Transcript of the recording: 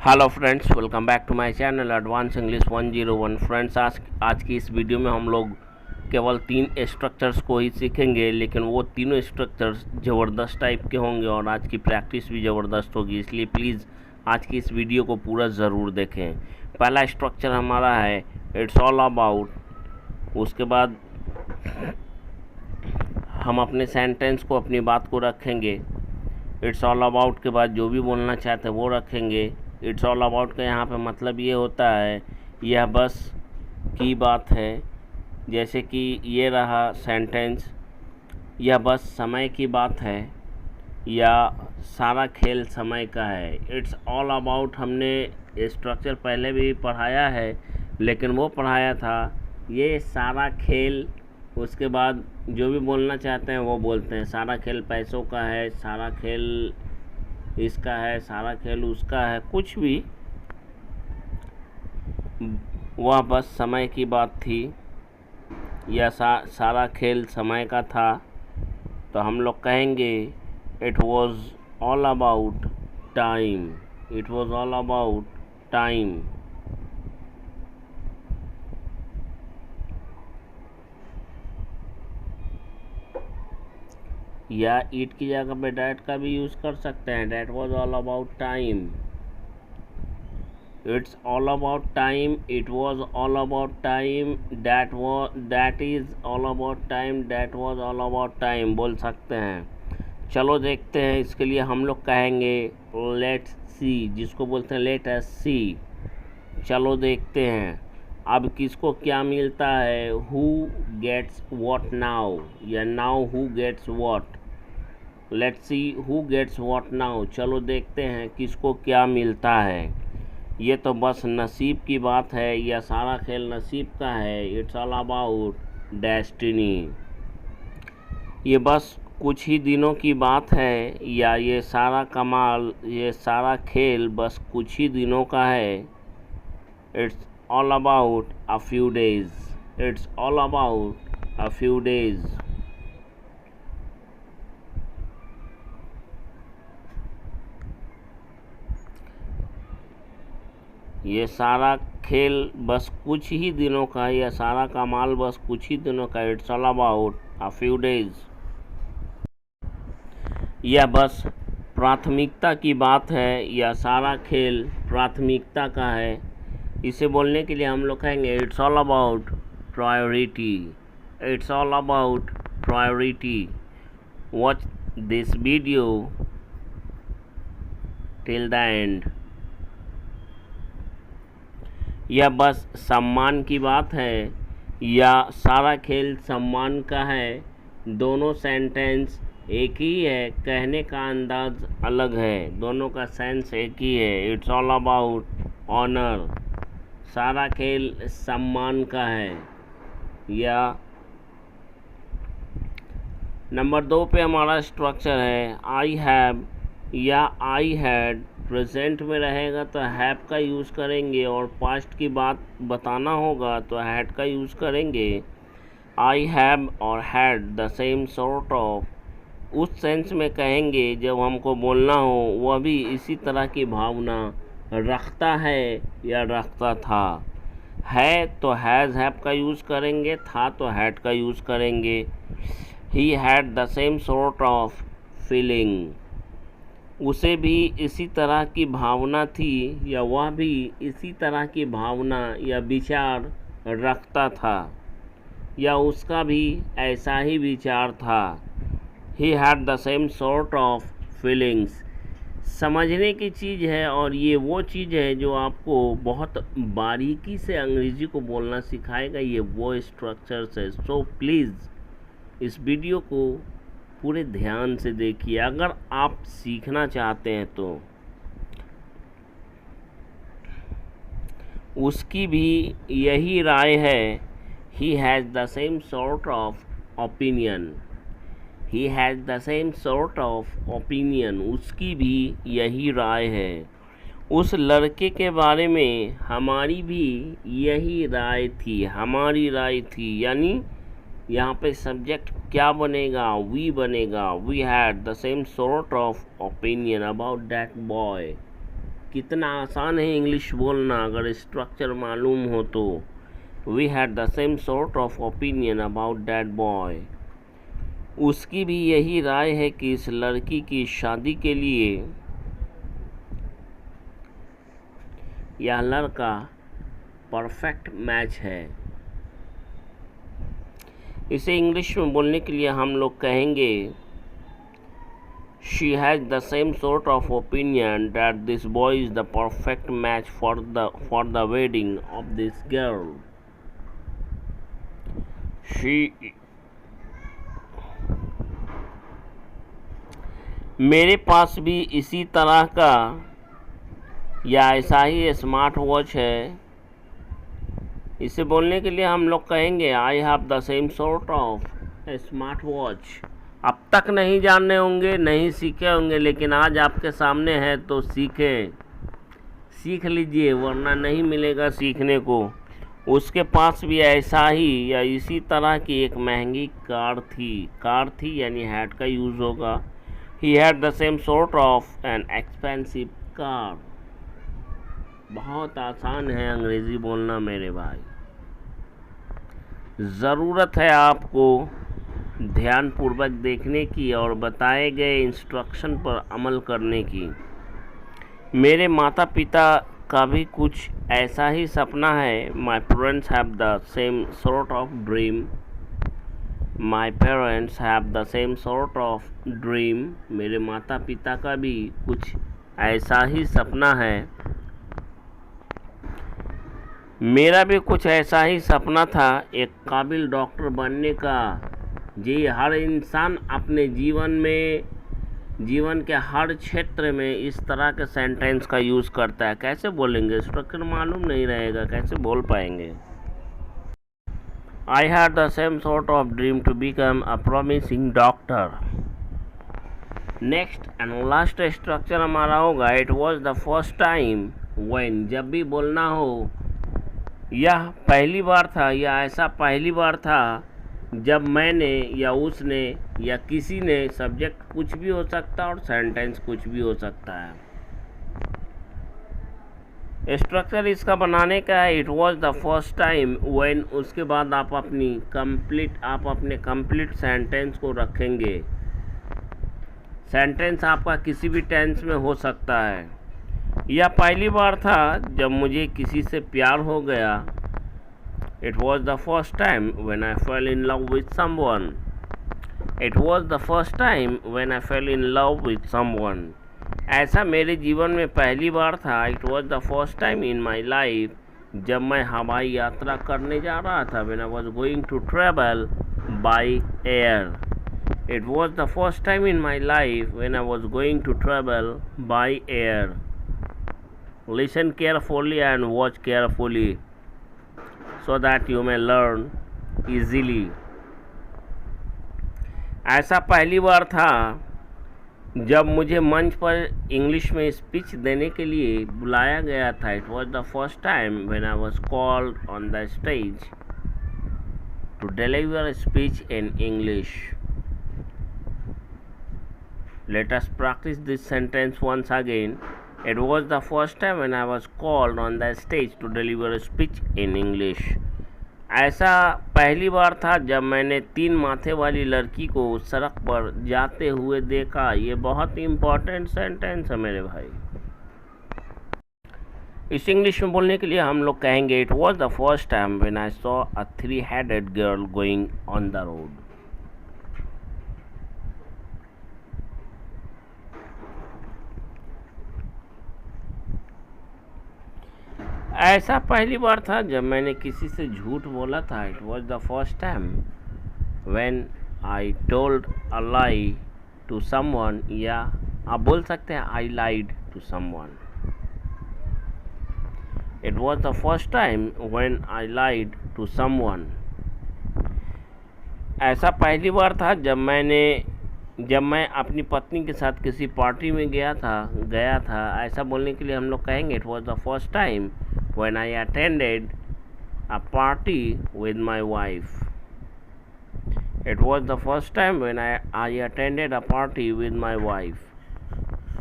Hello friends, welcome back to my channel advance English 101। Friends, आज की इस video में हम लोग केवल 3 स्ट्रक्चर्स को ही सीखेंगे, लेकिन वो तीनों स्ट्रक्चर्स ज़बरदस्त टाइप के होंगे और आज की प्रैक्टिस भी ज़बरदस्त होगी, इसलिए प्लीज़ आज की इस वीडियो को पूरा ज़रूर देखें। पहला स्ट्रक्चर हमारा है इट्स ऑल अबाउट। उसके बाद हम अपने सेंटेंस को, अपनी बात को रखेंगे। इट्स ऑल अबाउट के बाद जो भी बोलना चाहते हैं वो रखेंगे। इट्स ऑल अबाउट का यहाँ पे मतलब ये होता है यह बस की बात है। जैसे कि ये रहा सेंटेंस, यह बस समय की बात है या सारा खेल समय का है। इट्स ऑल अबाउट हमने स्ट्रक्चर पहले भी पढ़ाया है, लेकिन वो पढ़ाया था ये सारा खेल। उसके बाद जो भी बोलना चाहते हैं वो बोलते हैं। सारा खेल पैसों का है, सारा खेल इसका है, सारा खेल उसका है, कुछ भी, वह बस समय की बात थी या सारा खेल समय का था। तो हम लोग कहेंगे it was all about time. It was all about time. या इट की जगह पे डैट का भी यूज़ कर सकते हैं। That was all about time. It's all about time. It was all about time. That is all about time. That was all about time बोल सकते हैं। चलो देखते हैं। इसके लिए हम लोग कहेंगे लेट्स सी, जिसको बोलते हैं लेट अस सी। चलो देखते हैं अब किसको क्या मिलता है। हु गेट्स व्हाट नाउ, या now who gets what. Let's see who gets what now. चलो देखते हैं किसको क्या मिलता है। ये तो बस नसीब की बात है या सारा खेल नसीब का है। It's all about destiny. ये बस कुछ ही दिनों की बात है या ये सारा कमाल, ये सारा खेल बस कुछ ही दिनों का है। It's all about a few days. It's all about a few days. ये सारा खेल बस कुछ ही दिनों का है या सारा कमाल बस कुछ ही दिनों का। It's all about a few days. यह बस प्राथमिकता की बात है या सारा खेल प्राथमिकता का है। इसे बोलने के लिए हम लोग कहेंगे it's all about priority. It's all about priority. Watch this video till the end. यह बस सम्मान की बात है या सारा खेल सम्मान का है। दोनों सेंटेंस एक ही है, कहने का अंदाज अलग है, दोनों का सेंस एक ही है। It's all about honour. सारा खेल सम्मान का है। या नंबर 2 पे हमारा स्ट्रक्चर है आई हैव या आई हैड। प्रेजेंट में रहेगा तो हैव का यूज़ करेंगे और पास्ट की बात बताना होगा तो हैड का यूज़ करेंगे। आई हैव और had the same sort of, उस सेंस में कहेंगे जब हमको बोलना हो वह भी इसी तरह की भावना रखता है या रखता था। है तो हैज़ हैव का यूज़ करेंगे, था तो हैड का यूज़ करेंगे। He had the same sort of feeling, उसे भी इसी तरह की भावना थी या वह भी इसी तरह की भावना या विचार रखता था या उसका भी ऐसा ही विचार था। He had the same sort of feelings. समझने की चीज़ है और ये वो चीज़ है जो आपको बहुत बारीकी से अंग्रेजी को बोलना सिखाएगा। ये वो स्ट्रक्चर्स है। सो प्लीज़ इस वीडियो को पूरे ध्यान से देखिए अगर आप सीखना चाहते हैं तो। उसकी भी यही राय है। He has the same sort of opinion. He has the same sort of opinion. उसकी भी यही राय है। उस लड़के के बारे में हमारी भी यही राय थी। हमारी राय थी यानी यहाँ पे सब्जेक्ट क्या बनेगा, वी बनेगा। We had the same sort of opinion about that boy. कितना आसान है इंग्लिश बोलना अगर स्ट्रक्चर मालूम हो तो। We had the same sort of opinion about that boy. उसकी भी यही राय है कि इस लड़की की शादी के लिए यह लड़का परफेक्ट मैच है। इसे इंग्लिश में बोलने के लिए हम लोग कहेंगे She has the same sort of opinion that this boy is the perfect match for the wedding of this girl. मेरे पास भी इसी तरह का या ऐसा ही स्मार्ट वॉच है। इसे बोलने के लिए हम लोग कहेंगे I have the same sort of smart watch. अब तक नहीं जाने होंगे, नहीं सीखे होंगे, लेकिन आज आपके सामने है तो सीख लीजिए, वरना नहीं मिलेगा सीखने को। उसके पास भी ऐसा ही या इसी तरह की एक महंगी कार थी यानी हैड का यूज़ होगा। He had the same sort of an expensive car. बहुत आसान है अंग्रेज़ी बोलना मेरे भाई। ज़रूरत है आपको ध्यानपूर्वक देखने की और बताए गए इंस्ट्रक्शन पर अमल करने की। मेरे माता पिता का भी कुछ ऐसा ही सपना है। My parents have the same sort of dream. My parents have the same sort of dream. मेरे माता पिता का भी कुछ ऐसा ही सपना है। मेरा भी कुछ ऐसा ही सपना था, एक काबिल डॉक्टर बनने का। जी, हर इंसान अपने जीवन के हर क्षेत्र में इस तरह के सेंटेंस का यूज़ करता है। कैसे बोलेंगे? स्ट्रक्चर मालूम नहीं रहेगा, कैसे बोल पाएंगे? I had the same sort of dream to become a promising doctor. Next and last structure हमारा होगा it was the first time when. जब भी बोलना हो यह पहली बार था या ऐसा पहली बार था जब मैंने या उसने या किसी ने, सब्जेक्ट कुछ भी हो सकता है और सेंटेंस कुछ भी हो सकता है। स्ट्रक्चर इसका बनाने का है it was the first time when. उसके बाद आप अपने कंप्लीट सेंटेंस को रखेंगे। सेंटेंस आपका किसी भी टेंस में हो सकता है। यह पहली बार था जब मुझे किसी से प्यार हो गया। It was the first time when I fell in love with someone. It was the first time when I fell in love with someone. ऐसा मेरे जीवन में पहली बार था। It was the first time in my life जब मैं हवाई यात्रा करने जा रहा था। When I was going to travel by air. It was the first time in my life when I was going to travel by air. Listen carefully and watch carefully so that you may learn easily. ऐसा पहली बार था जब मुझे मंच पर English में speech देने के लिए बुलाया गया था। It was the first time when I was called on the stage to deliver a speech in English. Let us practice this sentence once again. It was the first time when I was called on the stage to deliver a speech in English. ऐसा पहली बार था जब मैंने 3 माथे वाली लड़की को सड़क पर जाते हुए देखा। ये बहुत इम्पोर्टेंट सेंटेंस है मेरे भाई। इस इंग्लिश में बोलने के लिए हम लोग कहेंगे it was the first time when I saw a 3-headed girl going on the road. ऐसा पहली बार था जब मैंने किसी से झूठ बोला था। It was the first time when I told a lie to someone, या आप बोल सकते हैं I lied to someone. It was the first time when I lied to someone. ऐसा पहली बार था जब मैं अपनी पत्नी के साथ किसी पार्टी में गया था। ऐसा बोलने के लिए हम लोग कहेंगे it was the first time when I attended a party with my wife. It was the first time when I attended a party with my wife.